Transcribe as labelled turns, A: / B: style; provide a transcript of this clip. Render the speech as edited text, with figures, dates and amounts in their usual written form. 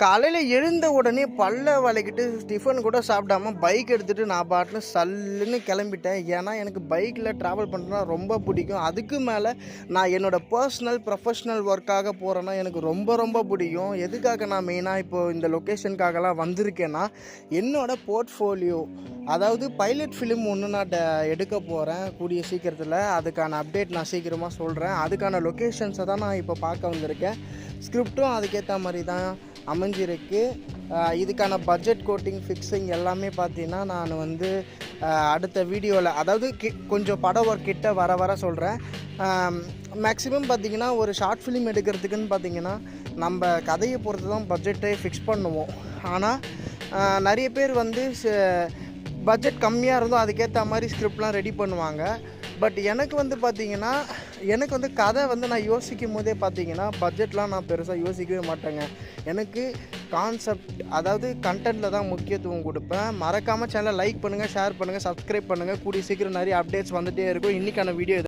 A: காலையில் எழுந்த உடனே பல்ல வளைக்கிட்டு டிஃபன் கூட சாப்பிடாம பைக் எடுத்துகிட்டு நான் பாட்டுன்னு சல்லுன்னு கிளம்பிட்டேன். ஏன்னா எனக்கு பைக்கில் ட்ராவல் பண்ணுறதுனா ரொம்ப பிடிக்கும். அதுக்கு மேலே நான் என்னோடய பர்சனல் ப்ரொஃபஷ்னல் ஒர்க்காக போகிறேன்னா எனக்கு ரொம்ப ரொம்ப பிடிக்கும். எதுக்காக நான் மெயினாக இப்போது இந்த லொக்கேஷனுக்காகலாம் வந்திருக்கேன்னா, என்னோடய போர்ட்ஃபோலியோ அதாவது பைலட் ஃபிலிம் ஒன்று நான் எடுக்க போகிறேன் கூடிய சீக்கிரத்தில். அதுக்கான அப்டேட் நான் சீக்கிரமாக சொல்கிறேன். அதுக்கான லொக்கேஷன்ஸை தான் நான் இப்போ பார்க்க வந்திருக்கேன். ஸ்கிரிப்டும் அதுக்கேற்ற மாதிரி தான் அமைஞ்சிருக்கு. இதுக்கான பட்ஜெட் கோட்டிங் ஃபிக்ஸிங் எல்லாமே பார்த்தீங்கன்னா நான் வந்து அடுத்த வீடியோவில், அதாவது கொஞ்சம் பட ஒர்க் கிட்ட வர வர சொல்கிறேன். மேக்ஸிமம் பார்த்திங்கன்னா ஒரு ஷார்ட் ஃபிலிம் எடுக்கிறதுக்குன்னு பார்த்திங்கன்னா நம்ம கதையை பொறுத்து தான் பட்ஜெட்டை ஃபிக்ஸ் பண்ணுவோம். ஆனால் நிறைய பேர் வந்து பட்ஜெட் கம்மியாக இருந்தோம் அதுக்கேற்ற மாதிரி ஸ்கிரிப்ட்லாம் ரெடி பண்ணுவாங்க. பட் எனக்கு வந்து பார்த்திங்கன்னா எனக்கு வந்து கதை வந்து நான் யோசிக்கும் போதே பார்த்திங்கன்னா பட்ஜெட்லாம் நான் பெருசாக யோசிக்கவே மாட்டேங்க. எனக்கு கான்செப்ட், அதாவது கண்டென்ட்டில் தான் முக்கியத்துவம் கொடுப்பேன். மறக்காமல் சேனலை லைக் பண்ணுங்கள், ஷேர் பண்ணுங்கள், சப்ஸ்கிரைப் பண்ணுங்கள். கூடிய சீக்கிரம் நிறைய அப்டேட்ஸ் வந்துகிட்டே இருக்கும். இன்றைக்கான வீடியோ